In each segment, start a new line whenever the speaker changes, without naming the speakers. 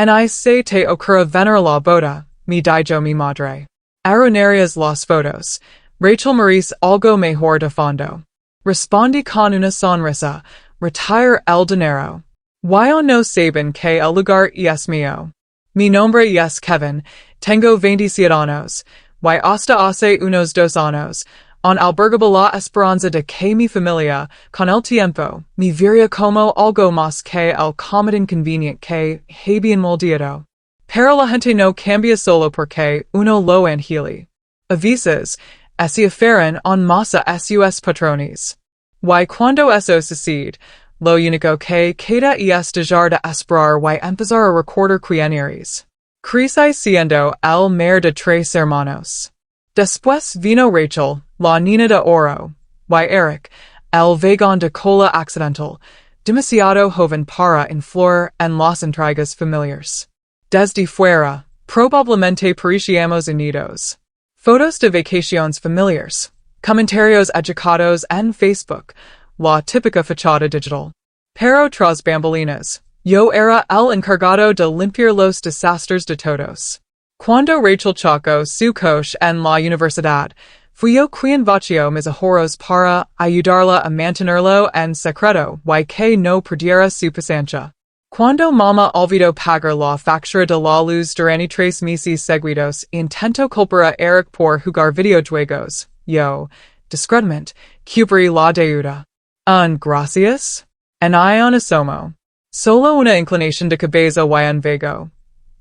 I se te ocurra venir la boda, mi dijo mi madre. Arruinarías las fotos. Rachel Merece Algo Mejor de Fondo. Respondí con una sonrisa. Retiré el dinero. Yo no saben que el lugar es mío. Mi nombre es Kevin. Tengo 27 años. Y hasta hace unos 2 años. On albergaba la esperanza de que mi familia, con el tiempo, me vería como algo más que el comodín inconveniente que habían moldeado. Pero la gente no cambia solo porque uno lo angeli. A veces, así aferran en masa sus patrones. Y cuando eso sucede, lo único que queda es dejar de esperar y empezar a recordar quiénes. Crecí siendo el mayor de 3 hermanos. Después vino Rachel, la niña de oro, y Eric, el vagón de cola accidental, demasiado joven para influir en las intrigas familiares. Desde fuera, probablemente parecíamos unidos. Fotos de vacaciones familiares, comentarios educados en Facebook, la típica fachada digital. Pero tras bambalinas, yo era el encargado de limpiar los desastres de todos. Cuando Rachel chocó su coche en la universidad, fui yo quien vació mis ahorros para ayudarla a mantenerlo en secreto y que no perdiera su paciencia. Cuando mamá olvidó pagar la factura de la luz durante 3 meses seguidos, intentó culpar a Eric por jugar videojuegos. Yo, discretamente, cubrí la deuda. Gracias. En un asomo. Solo una inclinación de cabeza y un vago.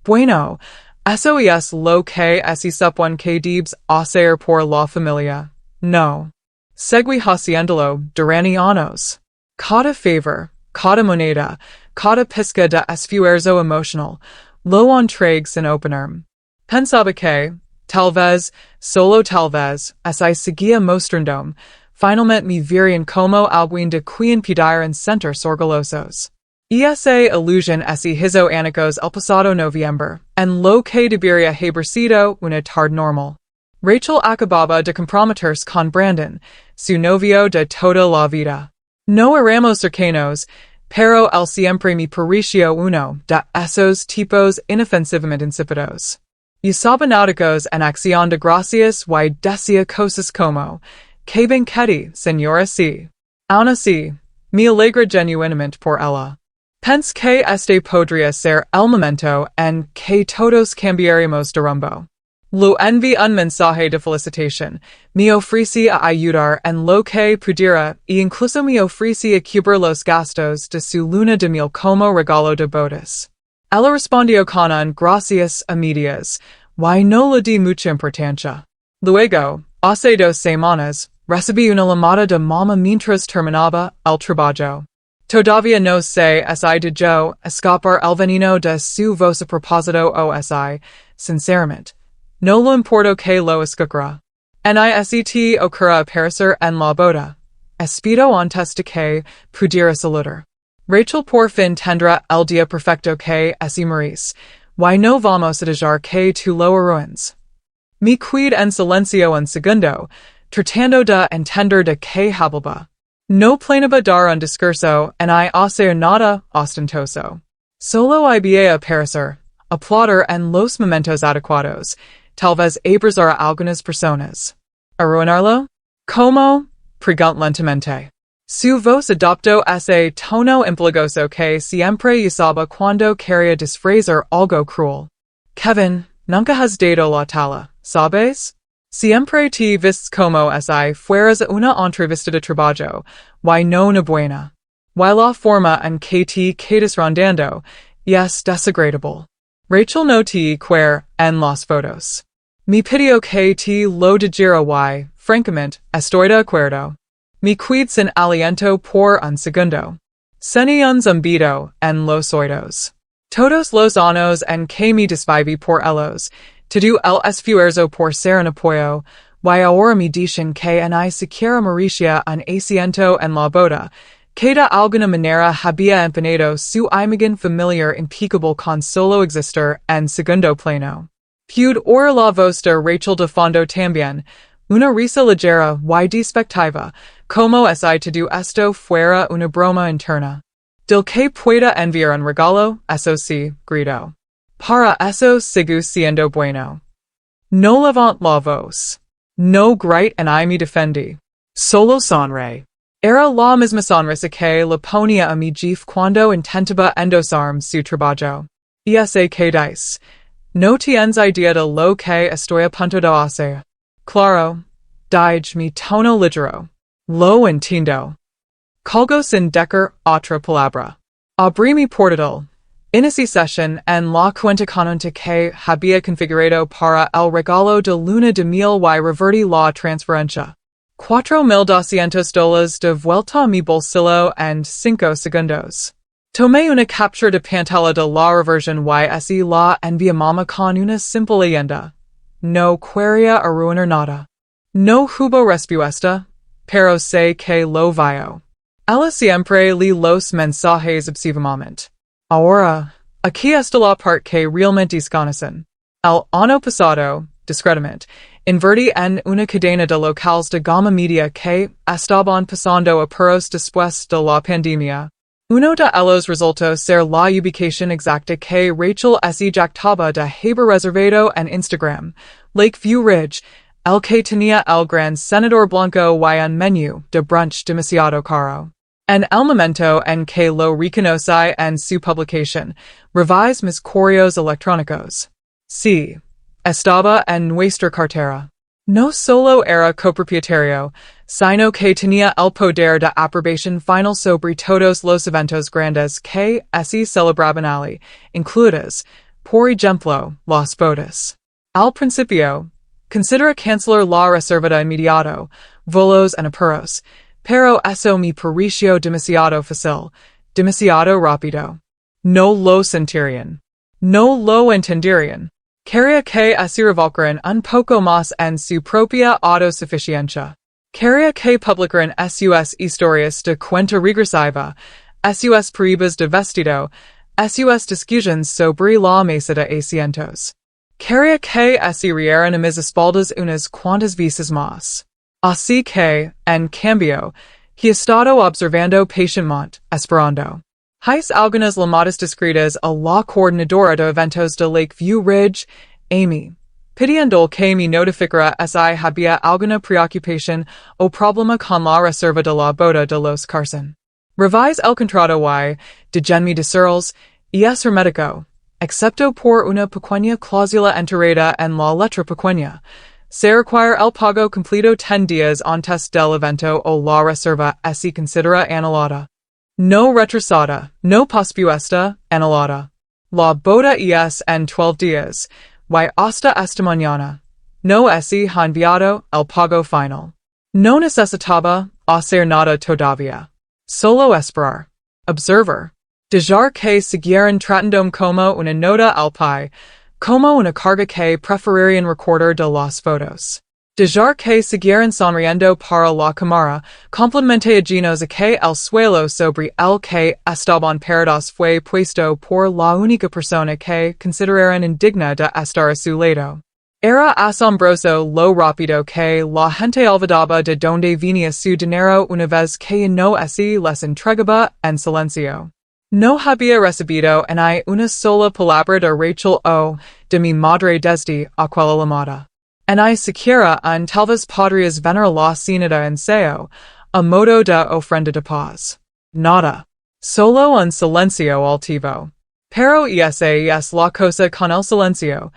Bueno, eso es lo que se supone que debes hacer por la familia. No. Seguí haciéndolo durante años. Cada favor, cada moneda, cada pizca de esfuerzo emocional, lo entregué sin opener. Pensaba que, tal vez, solo tal vez, seguía mostrando, finalmente me verían como alguien de quien pudieran sentirse orgullosos. Esa ilusión se hizo añicos el pasado noviembre, en lo que debería haber sido una tarde normal. Rachel acababa de comprometerse con Brandon, su novio de toda la vida. No éramos cercanos, pero él siempre me pareció uno de esos tipos inofensivamente insípidos. Y sabenáticos en acción de gracias y decía cosas como, que banquete, señora sí. Aún así, me alegra genuinamente por ella. Pense que este podría ser el momento en que todos cambiaremos de rumbo. Lo envié un mensaje de felicitación, me ofrecí a ayudar en lo que pudiera e incluso me ofrecí a cubrir los gastos de su luna de miel como regalo de bodas. Ella respondió con un gracias a medias, y no le di mucha importancia. Luego, hace 2 semanas, recibí una llamada de mamá mientras terminaba el trabajo. Todavía no sé si de yo escapar el veneno de su voz a propósito o si, sinceramente, no lo importo que lo escuchara. Nist ocurra aparecer en la boda. Espero antes de que pudiera saludar. Rachel por fin tendrá el día perfecto que se merece, y no vamos a dejar que tú lo arruines. Me quedé en silencio un segundo, tratando de entender de qué hablaba. No planeaba dar un discurso en hacer nada ostentoso. Solo iba a aparecer, aplaudir en los momentos adecuados, tal vez abrazar a algunas personas. ¿Arruinarlo? ¿Cómo? Preguntó lentamente. Su voz adoptó ese tono empalagoso que siempre usaba cuando quería disfrazar algo cruel. Kevin, nunca has dado la talla, ¿sabes? Siempre te vistes como si fueras una entrevista de trabajo, y no una buena. Y la forma en que te quedas rondando es desagradable. Rachel no te quiere en las fotos. Me pidió que te lo dijera y, francamente, estoy de acuerdo. Me quedé sin aliento por un segundo. Sentí un zumbido en los oídos. Todos los años en que me desviví por ellos, todo el esfuerzo por ser un apoyo, y ahora me dicen que ni siquiera merecía un asiento en la boda, que de alguna manera había empeñado su imagen familiar impecable con solo existir en segundo plano. Pude oír la voz de Rachel de Fondo también, una risa ligera y despectiva, como si todo esto fuera una broma interna. Del que pueda enviar un regalo, eso sí, gritó. Para eso sigo siendo bueno. No levant la voz. No grite and I me defendi. Solo sonre. Era la misma sonrisa que la ponía a mi jefe cuando intentaba endosarme su trabajo. Esa que dice. No tienes idea de lo que estoy a punto de hacer. Claro. Dije mi tono ligero. Lo entiendo. Colgo sin decker otra palabra. Abrí mi portátil. Inici sesión en la cuenta corriente que había configurado para el regalo de luna de miel y revertí la transferencia. $4,200 de vuelta a mi bolsillo en 5 segundos. Tomé una captura de pantalla de la reversión y así la enviamos con una simple leyenda. No quería arruinar nada. No hubo respuesta, pero sé que lo vio. Ella siempre lee los mensajes obsesivamente. Ahora, aquí está la parte que realmente desconocen. El año pasado, discretamente, invertí en una cadena de locales de gama media que estaban pasando apuros después de la pandemia. Uno de ellos resultó ser la ubicación exacta que Rachel se jactaba de haber reservado en Instagram, Lakeview Ridge, el que tenía el gran senador blanco y un menú de brunch demasiado caro. En el momento en que lo reconocí en su publicación, revise mis correos electrónicos. Sí, estaba en nuestra cartera. No solo era copropietario, sino que tenía el poder de aprobación final sobre todos los eventos grandes que se celebraban allí, incluidas, por ejemplo, las bodas. Al principio, considera cancelar la reserva de inmediato, vuelos en apuros, pero eso me pareció demasiado fácil, demasiado rápido. No lo sentirían. No lo entenderían. Quería que se revolcaran un poco más en su propia autosuficiencia. Quería que publicaran sus historias de cuenta regresiva, sus pruebas de vestido, sus discusiones sobre la mesa de asientos. Quería que se rieran a mis espaldas unas cuantas veces más. Así que, en cambio, he estado observando pacientemente, esperando. Hice algunas llamadas discretas a la coordinadora de eventos de Lakeview Ridge, Amy, pidiendo que me notificara si había alguna preocupación o problema con la reserva de la boda de los Carson. Revise el contrato y, déjenme decirles, es hermético, excepto por una pequeña cláusula enterrada en la letra pequeña. Se requiere el pago completo 10 días antes del evento o la reserva se considera anulada. No retrasada, no pospuesta, anulada. La boda es en 12 días, y hasta esta mañana. No se ha enviado el pago final. No necesitaba hacer nada todavía. Solo esperar. Observer. Dejar que siguieran tratando como una nota al pie, como una carga que preferirían recordar de las fotos. Dejar que siguieran sonriendo para la cámara, complemente llenos a que el suelo sobre el que estaban parados fue puesto por la única persona que consideraran indigna de estar a su lado. Era asombroso lo rápido que la gente olvidaba de donde venía su dinero una vez que no se les entregaba en silencio. No había recibido ni una sola palabra de Rachel o de mi madre desde aquella llamada. Ni siquiera en tal vez podrías venir la cena de ensayo, a modo de ofrenda de paz. Nada. Solo un silencio altivo. Pero esa es la cosa con el silencio.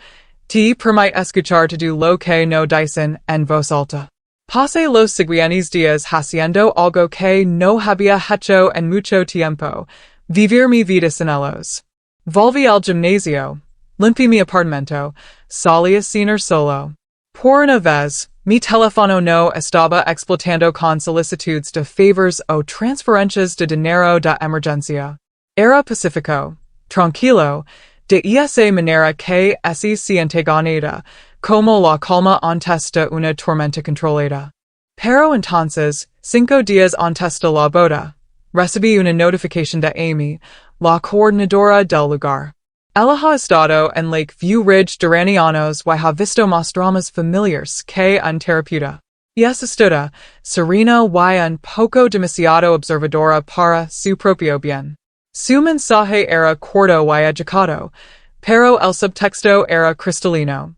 Te permite escuchar todo lo que no dicen en voz alta. Pasé los siguientes días haciendo algo que no había hecho en mucho tiempo. Vivir mi vida sin ellos. Volví al gimnasio. Limpié mi apartamento. Salí a cenar solo. Por una vez, mi teléfono no estaba explotando con solicitudes de favors o transferencias de dinero de emergencia. Era pacífico, tranquilo, de esa manera que se siente ganada, como la calma antes de una tormenta controlada. Pero entonces, 5 días antes de la boda, recibí una notificación de Amy, la coordinadora del lugar. Ella ha estado en Lakeview Ridge durante años y ha visto más dramas familiares que un terapeuta. Y es astuta, serena y un poco demasiado observadora para su propio bien. Su mensaje era corto y educado, Pero el subtexto era cristalino.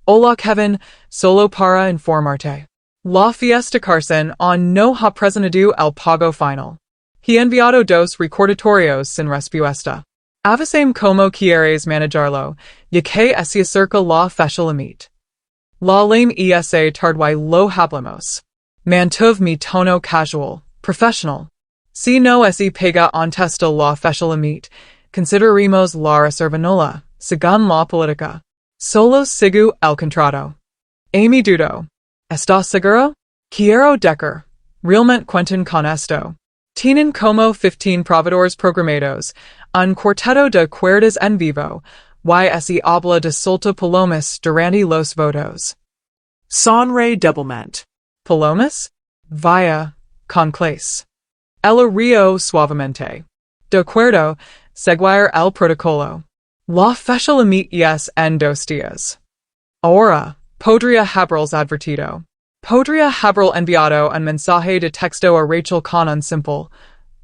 Hola Kevin, solo para informarte. La fiesta Carson on no ha presentado el pago final. He enviado dos recordatorios sin respuesta. Avisame como quieres manejarlo, ya que se acerca la fecha limite. La lame esa tardwai lo hablamos. Mantuve mi tono casual, professional. Si no se pega testa la fecha limite, consideremos la reservanola, según la política. Solo sigo el contrato. Amy dudo. ¿Estás seguro? Quiero decir, realmente cuentan con esto. Tienen como 15 proveedores programados, un cuarteto de cuerdas en vivo, y habla de solta palomas durante los votos.
Sonre doublement.
Palomas? Vaya, con clase. El río suavemente. De acuerdo, seguir el protocolo. La fecha limite es en 2 días. Ahora, podría haberles advertido. Podría haber enviado un mensaje de texto a Rachel con un simple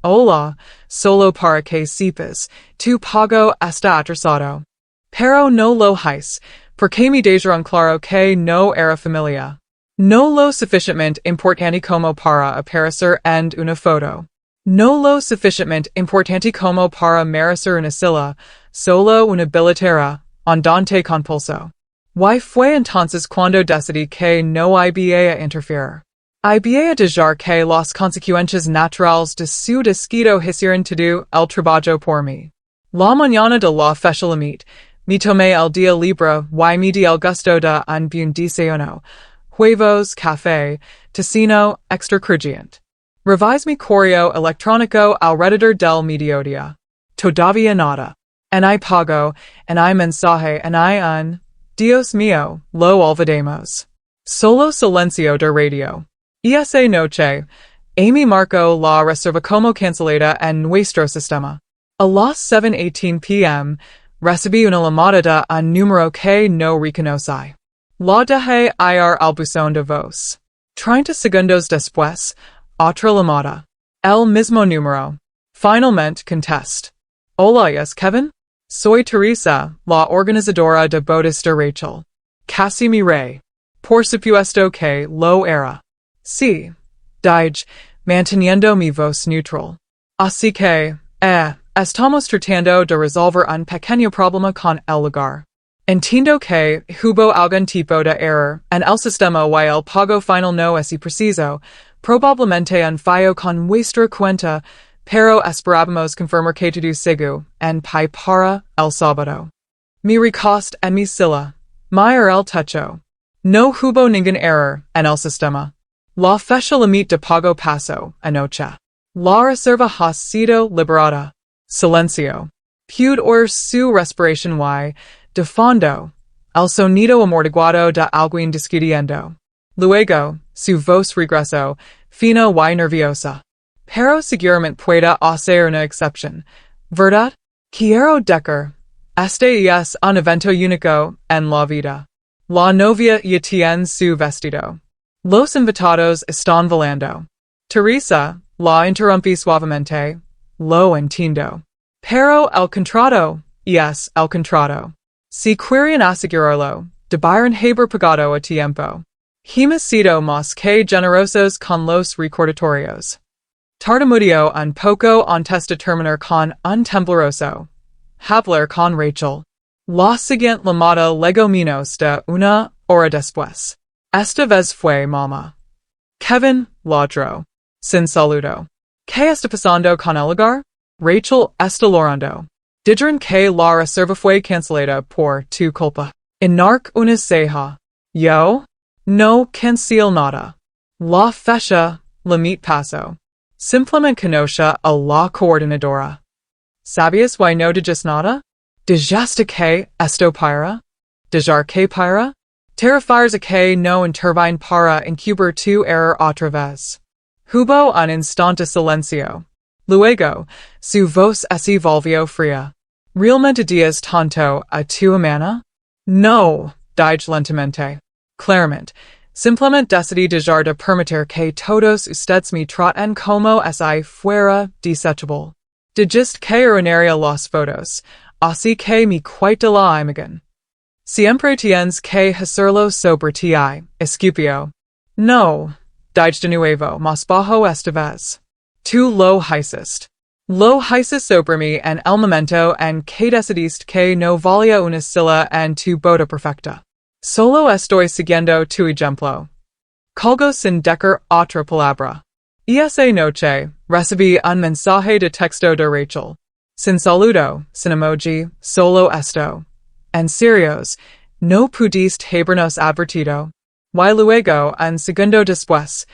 hola, solo para que sepas, tu pago está atrasado. Pero no lo hice, porque me dejaron claro que no era familia. No lo suficientemente importante como para aparecer en una foto. No lo suficientemente importante como para merecer una silla, solo una billetera, andante con pulso. Y fue entonces cuando decidí que no iba a interferir. Iba a dejar que las consecuencias naturales de su desquito hicieran todo el trabajo por mí. La mañana de la fecha limite, me tomé el día libre y me di el gusto de un buen desayuno, huevos, café, tocino, extra crujiente. Revise mi correo electrónico alrededor del mediodía. Todavía nada. En I pago, en I mensaje, en I un. Dios mío, lo olvidemos. Solo silencio de radio. Esa noche, Amy marcó la reserva como cancelada en nuestro sistema. A las 7:18 p.m., recibí una llamada de un número que no reconocí. La dejé ir al buzón de voz. 30 segundos después, otra llamada. El mismo número. Finalmente contest. Hola, yes, Kevin? Soy Teresa, la organizadora de bodas de Rachel. Casi mi rey. Por supuesto que lo era. Sí. Dije, manteniendo mi voz neutral. Así que, estamos tratando de resolver un pequeño problema con el lugar. Entiendo que hubo algún tipo de error en el sistema y el pago final no es preciso, probablemente un fallo con vuestra cuenta, pero esperábamos confirmar que todo sigo en pie para el sábado. Mi recost en mi silla, mir el techo. No hubo ningún error en el sistema. La fecha limite de pago pasó anoche. La reserva ha sido liberada. Silencio. Pude oír su respiración y, de fondo, el sonido amortiguado de alguien discutiendo. Luego, su voz regresó, fina y nerviosa. Pero seguramente puede hacer una excepción, ¿verdad? Quiero decir, este es un evento único en la vida. La novia ya tiene su vestido. Los invitados están volando. Teresa, la interrumpí suavemente. Lo entiendo. Pero el contrato, es el contrato. Si quieren asegurarlo, debieron haber pagado a tiempo. Hemos sido más que generosos con los recordatorios. Tartamudeó un poco antes de terminar con un tembloroso. Hablar con Rachel. La siguiente llamada llegó menos de una hora después. Esta vez fue mamá. Kevin, ladró. Sin saludo. ¿Qué está pasando con el lugar? Rachel está llorando. Dijeron que la reserva fue cancelada por tu culpa. Inarc una ceja. Yo? No cancel nada. La fecha limite pasó. Simplemente conoce a la coordinadora. ¿Sabías why no dijes nada? Dijiste que esto para? Dejar que para? Te refieres a que no intervine para encubrir tu error otra vez. Hubo un instante silencio. Luego, su voz se volvió fría. ¿Realmente dices tanto a tu hermana? No, dije lentamente. Claramente, simplemente decidí dejar de permitir que todos ustedes me traten como si fuera desechable. Dijiste que arruinaría las fotos, así que me quite de la imagen. Siempre tienes que hacerlo sobre ti, Escupio. No, dije de nuevo, más bajo esta vez. Tú lo hiciste. Lo hiciste sobre mí en el momento en que decidiste que no valía una silla en tu boda perfecta. Solo estoy siguiendo tu ejemplo. Colgo sin decir otra palabra. Esa noche, recibí un mensaje de texto de Rachel. Sin saludo, sin emoji, solo esto. En serios, no pudiste habernos advertido. Y luego, un segundo después,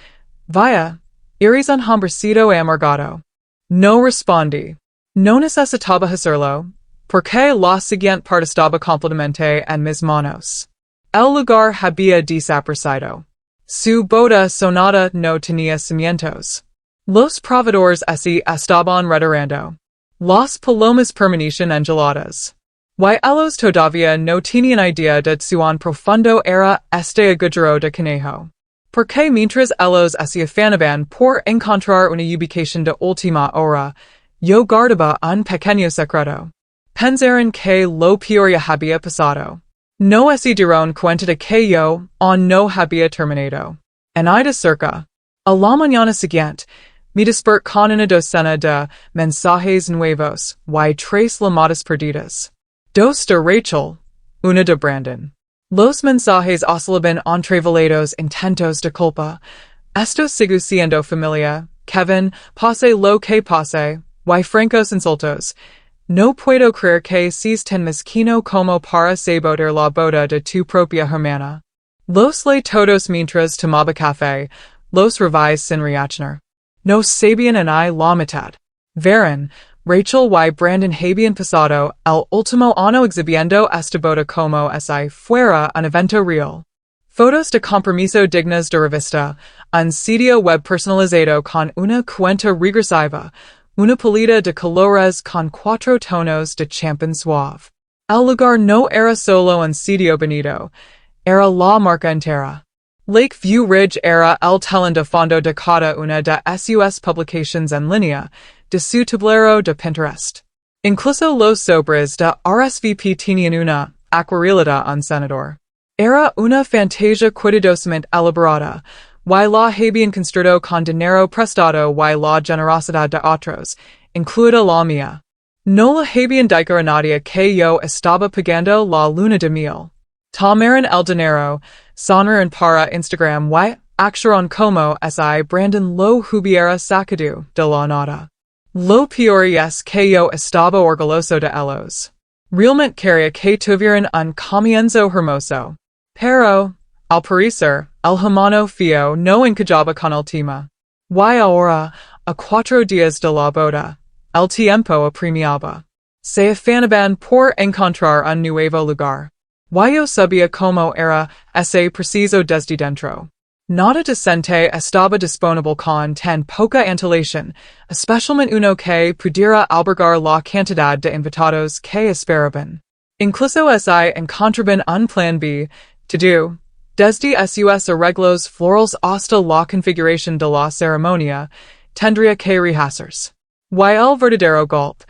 vaya, eres un hombrecito amargado. No respondí. No necesitaba hacerlo, porque la siguiente parte estaba completamente en mis manos. El lugar había desaparecido. Su boda sonata no tenía cimientos. Los proveedores así estaban retirando. Las palomas permanecían engeladas. Y ellos todavía no tenían idea de cuán profundo era este agujero de conejo. Porque mientras ellos se afanaban por encontrar una ubicación de última hora, yo guardaba un pequeño secreto. Pensaron que lo peor ya había pasado. No se dieron cuenta de que yo aún no había terminado. En de cerca. A la mañana siguiente, me desperté con una docena de mensajes nuevos y 3 llamadas perdidas. 2 de Rachel, una de Brandon. Los mensajes oscilaban entre velados intentos de culpa. Esto sigue siendo familia, Kevin, pase lo que pase, y francos insultos. No puedo creer que seas tan mezquino como para sabotear la boda de tu propia hermana. Los le todos mientras tomaba café, los revis sin reaccionar. No sabían en la mitad. Verán, Rachel y Brandon habían pasado el último año exhibiendo esta boda como si fuera un evento real. Fotos de compromiso dignas de revista, un sitio web personalizado con una cuenta regresiva, una paleta de colores con 4 tonos de champán suave. El lugar no era solo un sitio bonito, era la marca entera. Lakeview Ridge era el telón de fondo de cada una de sus publications en línea, de su tablero de Pinterest. Incluso los sobres de RSVP tenían una acuarela de un senador. Era una fantasia cuidadosamente elaborada, y la habían construido con dinero prestado y la generosidad de otros, incluida la mía. No la habían dicho a nadie que yo estaba pagando la luna de miel. Tomaron el dinero, sonreían para Instagram y actuaron como si Brandon lo hubiera sacado de la nada. Lo peor es que yo estaba orgulloso de ellos. Realmente quería que tuvieran un comienzo hermoso. Pero, al parecer, el humano feo no encajaba con el tema. Y ahora, a 4 días de la boda, el tiempo apremiaba. Se afanaban por encontrar un nuevo lugar. Y yo sabía cómo era ese preciso desde dentro. Nada decente estaba disponible con tan poca antelación, especialmente uno que pudiera albergar la cantidad de invitados que esperaban. Incluso si encontraban un plan B, to do, desde sus arreglos florales hasta la configuración de la ceremonia, tendría que rehacerse. Y el verdadero golpe,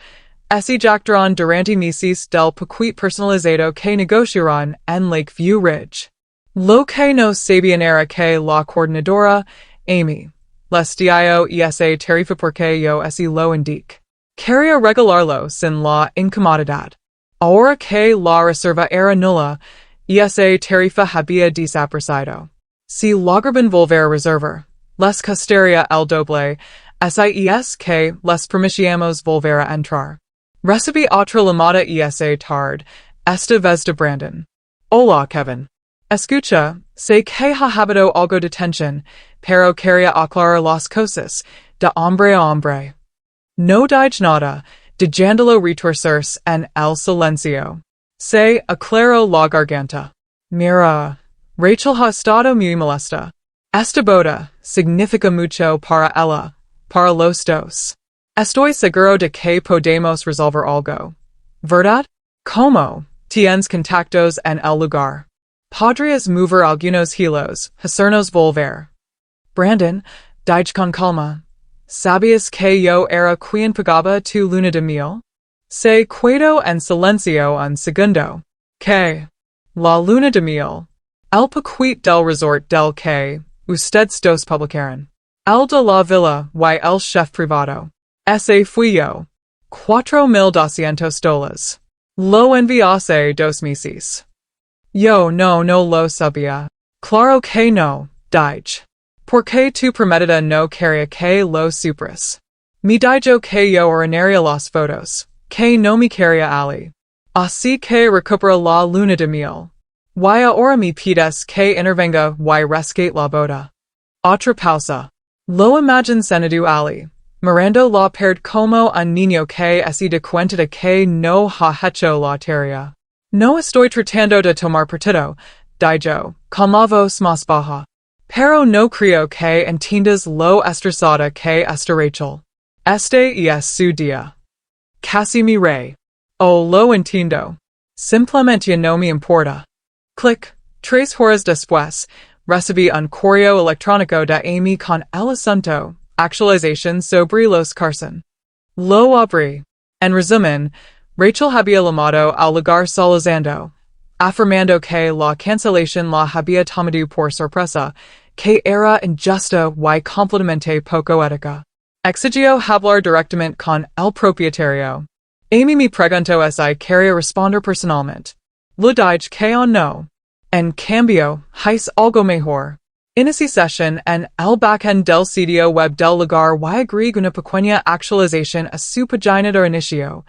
se jactaron durante meses del paquete personalizado que negociaron en Lakeview Ridge. Lo que no sabían era que la coordinadora, Amy, les dio esa tarifa porque yo así lo indique. Quería regalarlo sin la incomodidad. Ahora que la reserva era nula, esa tarifa había desaparecido. Si lograban volver a reservar, les costaría el doble, es que les permitíamos volver a entrar. Recibí otra llamada esa tarde, esta vez de Brandon. Hola, Kevin. Escucha, sé que ha habido algo de tensión, pero quería aclarar las cosas, de hombre a hombre. No dije nada, dejándolo retorcerse en el silencio. Se aclaró la garganta. Mira, Rachel ha estado muy molesta. Esta boda significa mucho para ella, para los dos. Estoy seguro de que podemos resolver algo. ¿Verdad? ¿Cómo? Tienes contactos en el lugar. Podrías mover algunos hilos, hacernos volver. Brandon, dije con calma. ¿Sabías que yo era quien pagaba tu luna de miel? Se quedo en silencio un segundo. Que la luna de miel. El paquit del resort del que ustedes dos publicaron. El de la villa y el chef privado. Ese fui yo. 4,200 dollars. Lo enviase 2 meses. Yo no lo sabía. Claro que no, Dije. Porque tu prometida no quería que lo supras. Me dijo que yo ordenaría las fotos, que no me quería ali. Así que recupera la luna de miel. Y ahora me pides que intervenga y rescate la boda. Otra pausa. Lo imagine senadu ali. Mirando la perd como un niño que así de cuenta de que no ha hecho la tarea. No estoy tratando de tomar partido, dijo, con la voz más baja. Pero no creo que entiendas lo estresada que está Rachel. Este es su día. Casi mi rey. Oh, lo entiendo. Simplemente no me importa. Clic. 3 horas después, recibí un correo electrónico de Amy con el asunto. Actualización sobre los Carson. Lo abrí. En resumen, Rachel había llamado al lugar solizando, afirmando que la cancelación la había tomado por sorpresa, que era injusta y completamente poco ética. Exigió hablar directamente con el propietario. Amy me preguntó si quería responder personalmente. Le dije que no. En cambio, hice algo mejor. Inicie session en el backend del sitio web del lugar y agrego una pequeña actualización a su página de inicio.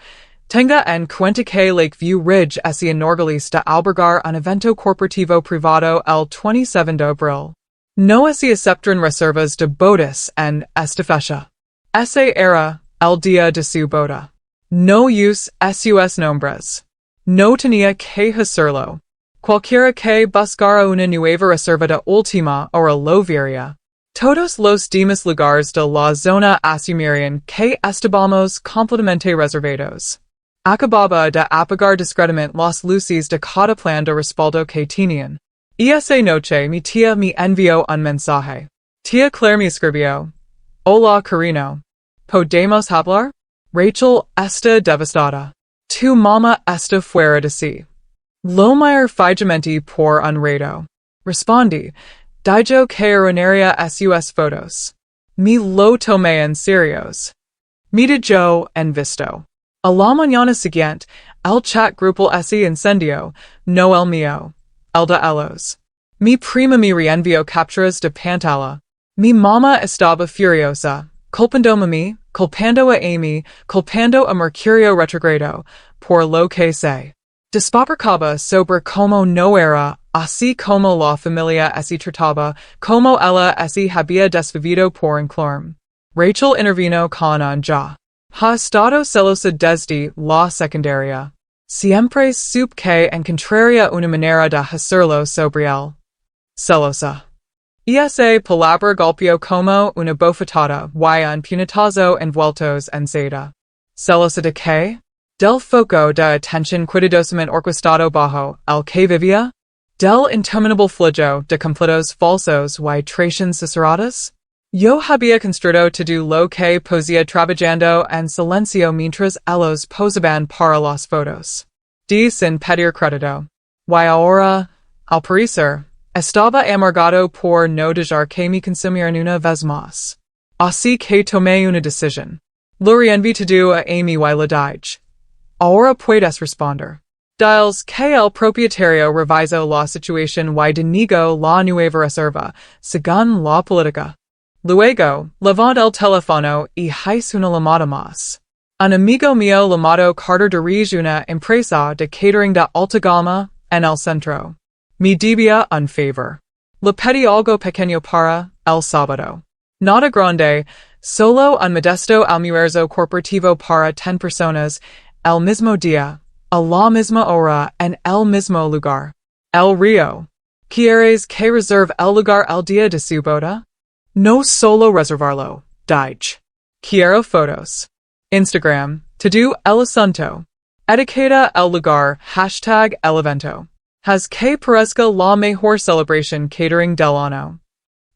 Tenga en cuenta que Lakeview Ridge se enorgullece de albergar un evento corporativo privado el 27 de abril. No se aceptan reservas de bodas en esta fecha. Ese era el día de su boda. No use sus nombres. No tenía que hacerlo. Cualquiera que buscara una nueva reserva de última hora lo vería. Todos los demás lugares de la zona asumían que estábamos completamente reservados. Acababa de apagar discretamente las luces de cada plan de respaldo que tenían. Y esa noche mi tía me envió un mensaje. Tía Claire me escribió. Hola, cariño. ¿Podemos hablar? Rachel está devastada. Tu mamá está fuera de sí. Lo mayor fijamente por un rato. Respondí. Dijo que arruinaría sus fotos. Me lo tomé en serios. Me dijo en visto. A la mañana siguiente, el chat grupal se incendió, no el mío. El de ellos. Mi prima me reenvió capturas de pantalla. Mi mamá estaba furiosa, culpando a mí, culpando a Amy, culpando a Mercurio retrogrado, por lo que se despotricaba sobre como no era, así como la familia se trataba, como ella se había desvivido por un clorm. Rachel intervino con un ya. Ha estado celosa desde la secundaria. Siempre supe que encontraría una manera de hacerlo sobre él. Celosa. Esa palabra golpeó como una bofetada y un puñetazo envueltos en seda. ¿Celosa de qué? Del foco de atención cuidadosamente orquestado bajo el que vivía? Del interminable flujo de completos falsos y traiciones cerradas? Yo había construido todo lo que podía trabajando en silencio mientras ellos posaban para las fotos. Sin pedir crédito. Y ahora, al parecer, estaba amargado por no dejar que me consumieran una vez más. Así que tomé una decisión. Lo reenvié a Amy y le dije. Ahora puedes responder. Diles que el propietario revisó la situación y denegó la nueva reserva, según la política. Luego, levant el teléfono y hice una llamada más. Un amigo mío llamado Carter dirige una empresa de catering de alta gama en el centro. Me debía un favor. Le pedí algo pequeño para el sábado. Nada grande, solo un modesto almuerzo corporativo para 10 personas, el mismo día, a la misma hora, en el mismo lugar. El Río. ¿Quieres que reserve el lugar el día de su boda? No solo reservarlo, dije. Quiero fotos. Instagram, todo el asunto. Etiqueta el lugar, hashtag el evento. Haz que parezca la mejor celebración catering del año.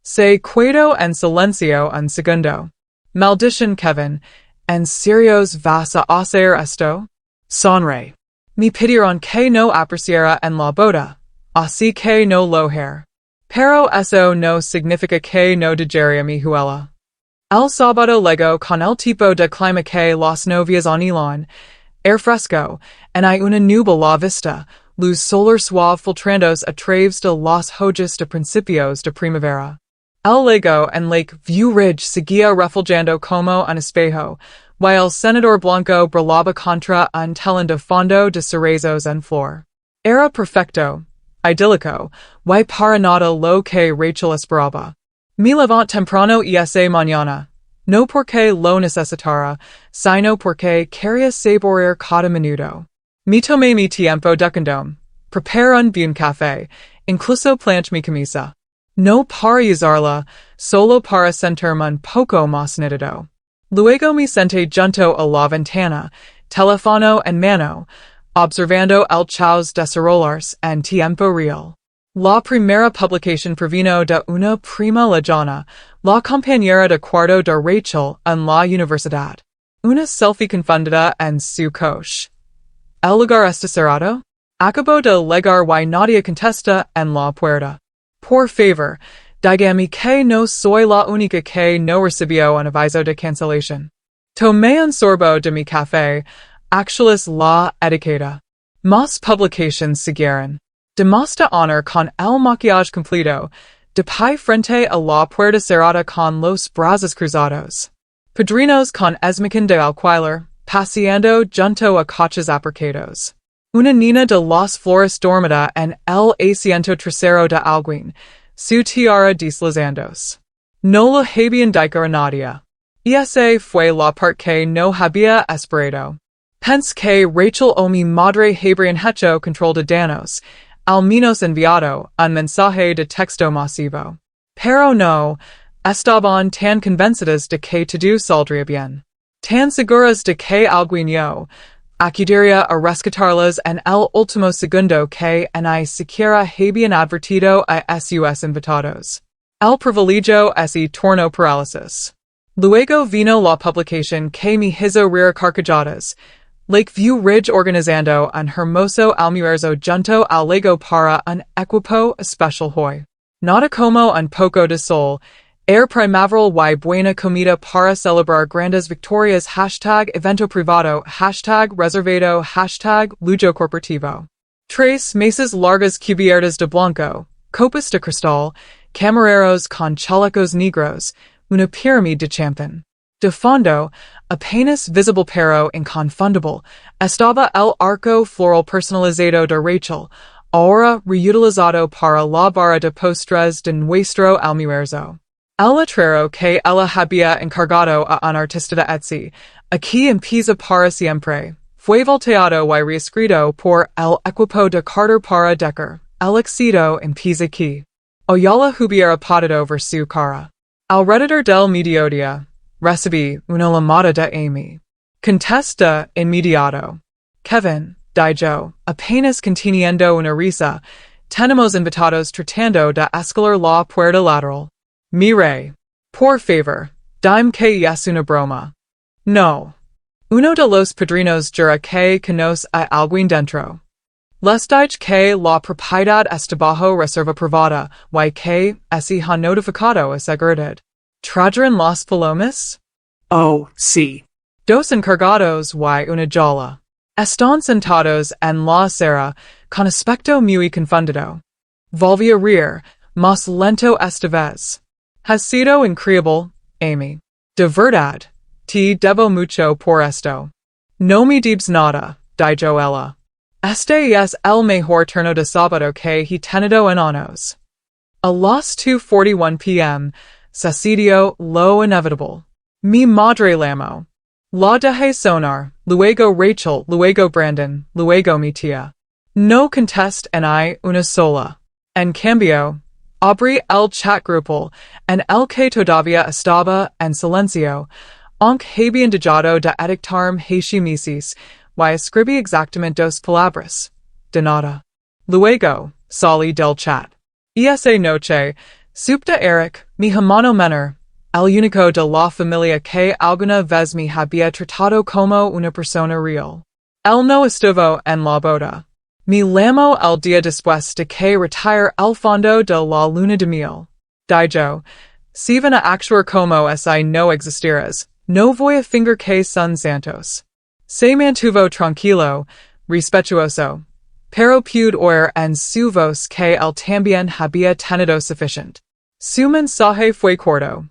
Se quedó en silencio un segundo. Maldición Kevin, ¿en serios vas a hacer esto?
Sonrisa.
Mi pidieron que no apreciara en la boda, así que no lo haré. Pero eso no significa que no digeria mi juela. El sábado lego con el tipo de clima que las novias anhelan, air fresco, and hay una nube la vista, luz solar suave filtrandos a través de las hojas de principios de primavera. El lago and Lake View Ridge seguía refulgendo como un espejo, while el senador blanco brillaba contra un telón de fondo de cerezos en flor. Era perfecto, idílico, y para nada lo que Rachel esperaba. Me levant temprano y esa mañana, no porque lo necesitara, sino porque quería saborear cada minuto. Me tomé mi tiempo ducandome, prepare un buen café, incluso planché mi camisa. No para usarla, solo para sentirme un poco más nítido. Luego me senté junto a la ventana, teléfono en mano, observando el chaos desarrollarse en tiempo real. La primera publicación provino de una prima lejana, la compañera de cuarto de Rachel en la universidad. Una selfie confundida en su coche. ¿El lugar está cerrado? Acabo de llegar y nadie contesta en la puerta. Por favor, dígame que no soy la única que no recibió un aviso de cancelación. Tomé un sorbo de mi café, actualiz la etiqueta. Más publications siguieron. Demosta honor con el maquillaje completo, de pie frente a la puerta cerrada con los brazos cruzados. Padrinos con esmicón de alquiler, paseando junto a coches aparcados. Una niña de las flores dormida en el asiento trasero de alguien, su tiara deslizandos. No lo habían dicho a nadie. Y esa fue la parte que no había esperado. Pense que Rachel o mi madre habrían hecho control de daños, al menos enviado un mensaje de texto masivo. Pero no, estaban tan convencidas de que todo saldría bien. Tan seguras de que alguien yo acudiría a rescatarlas en el último segundo que ni siquiera habían advertido a sus invitados. El privilegio ese torno parálisis. Luego vino la publicación que me hizo reír carcajadas. Lake View Ridge organizando un hermoso almuerzo junto al lago para un equipo especial hoy. Nada como un poco de sol, air primaveral y buena comida para celebrar grandes victorias #evento privado #reservado #lujo corporativo. 3 mesas largas cubiertas de blanco, copas de cristal, camareros con chalecos negros, una pirámide de champán. De fondo, apenas visible pero inconfundible, estaba el arco floral personalizado de Rachel, ahora reutilizado para la barra de postres de nuestro almuerzo. El letrero que ella había encargado a un artista de Etsy, aquí empieza para siempre, fue volteado y reescrito por el equipo de Carter para Decker. El éxito empieza aquí. Oyala hubiera podido ver su cara. Al redditor del mediodía, recibí una llamada de Amy. Contesta inmediato. Kevin, Dijo, apenas conteniendo una risa, tenemos invitados tratando de escalar la puerta lateral. Mire, por favor, dime que es una broma. No. Uno de los padrinos jura que conoce a alguien dentro. Les dije que la propiedad está bajo reserva privada y que ese ha notificado a seguridad. ¿Trajeron las palomas?
Oh, sí.
2 encargados y una jola. Están sentados en la acera, con aspecto muy confundido. Volví a reír, más lento esta vez. Has sido increíble, Amy. De verdad, te debo mucho por esto. No me debes nada, dijo ella. Este es el mejor turno de sábado que he tenido en años. A las 2:41 p.m., sucedió lo inevitable. Mi madre llamó. La dejé sonar, luego Rachel, luego Brandon, luego mi tía. No contesté ni una sola. En cambio, abrí el chat grupal, en el que todavía estaba en silencio, aunque habían dejado de edictarme hashimisis, y escribí exactamente 2 palabras. De nada. Luego, salí del chat. Y esa noche, supe de Eric, mi hermano menor, el único de la familia que alguna vez me había tratado como una persona real. El no estuvo en la boda. Me llamo el día después de que retire el fondo de la luna de miel. Dijo, si van a actuar como si no existieras, no voy a finger que son santos. Se mantuvo tranquilo, respetuoso, pero pude oír en su voz que él también había tenido suficient. Su mensaje fue corto.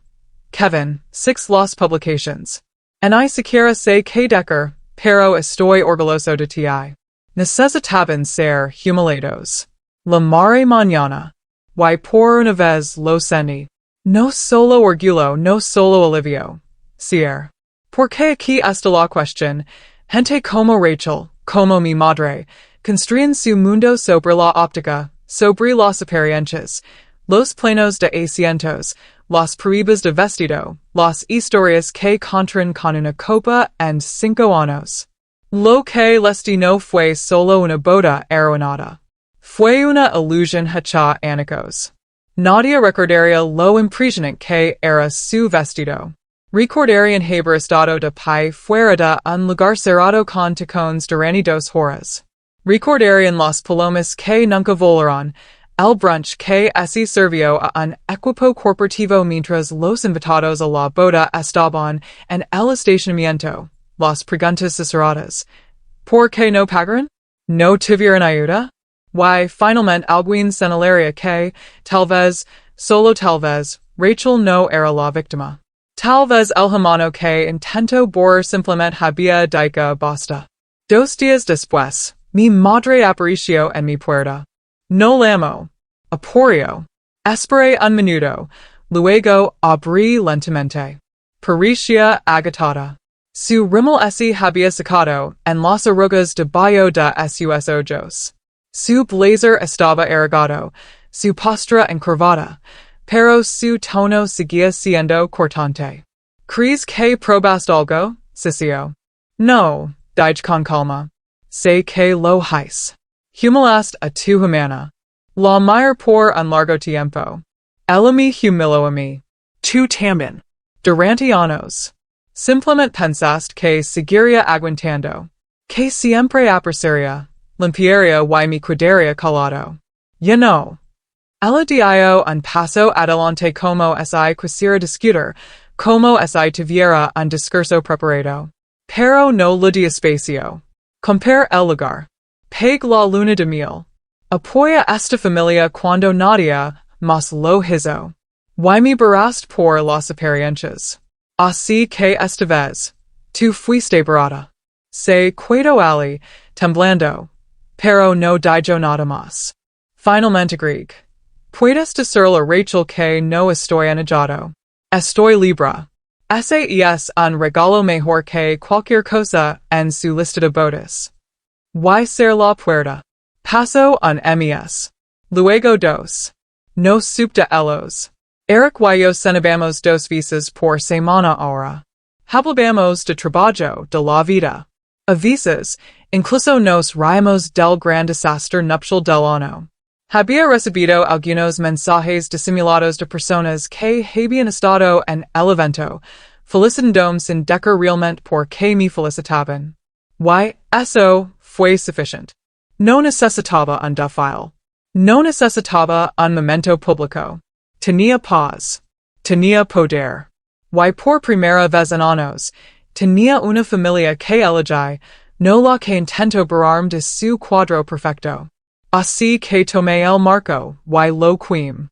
Kevin, 6 las publications. En I siquiera sé que dejar, pero estoy orgulloso de ti. Necesitaban ser humiliados. La mare mañana. Y por una vez lo sentí. No solo orgullo, no solo alivio. Sier. Porque aquí está la cuestión. Gente como Rachel, como mi madre, construyen su mundo sobre la óptica, sobre las apariencias, los planos de asientos, las pruebas de vestido, las historias que contaron con una copa en 5 años. Lo que les di no fue solo una boda arruinada. Fue una ilusión hecha añicos. Nadie recordaría lo impresionante que era su vestido. Recordarían haber estado de pie fuera de un lugar cerrado con tacones durante 2 horas. Recordarían las palomas que nunca volaron, el brunch que así sirvió a un equipo corporativo mientras los invitados a la boda estaban en el estacionamiento. Las preguntas cerradas. ¿Por qué no pagaron? ¿No tuvieron ayuda? Y finalmente alguien señalaría que, tal vez, solo tal vez, Rachel no era la víctima. Tal vez el hermano que intentó borrar simplemente había dicho basta. 2 días después, mi madre apareció en mi puerta. No llamo. Aporio. Esperé un minuto. Luego abrí lentamente. Parecía agotada. Su rímel se había secado en las arrugas debajo de sus ojos. Su blazer estaba arrugado, su postura encorvada, pero su tono seguía siendo cortante. ¿Crees que probaste algo, Cicio? No, dije con calma. Sé que lo hais. Humillaste a tu hermana. La mayor por un largo tiempo. Ella me humilló a mí.
Tu también.
Durante años. Simplemente pensaste que seguiría aguantando. Que siempre apreciaría, limpiaría y me quedaría calado. Ya no. Ella dio un paso adelante como si quisiera discutir, como si tuviera un discurso preparado. Pero no le di espacio. Compare el lugar. Peg la luna de miel. Apoya esta familia cuando nadie más lo hizo. Y me baraste por las apariencias. Así que esta vez, tú fuiste barata. Se quedó ali, temblando, pero no dijo nada más. Finalmente Greek. Puedes decirle a Rachel que no estoy enojado. Estoy libre. Ese es un regalo mejor que cualquier cosa en su lista de bodas. Y ser la puerta. Paso un mes. Luego 2. No sup de ellos. Eric y yo cenamos 2 veces por semana ahora. Hablamos de trabajo, de la vida. A veces, incluso nos reímos del gran desastre nupcial del año. Había recibido algunos mensajes disimulados de personas que habían estado en el evento, felicitándome sin decir realmente por qué me felicitaban. Y eso fue suficiente. No necesitaba un desfile. No necesitaba un momento público. Tenía paz. Tenía poder. Y por primera vez en años, tenía una familia que elegí, no la que intentó borrarme de su cuadro perfecto. Así que tomé el marco, y lo quim.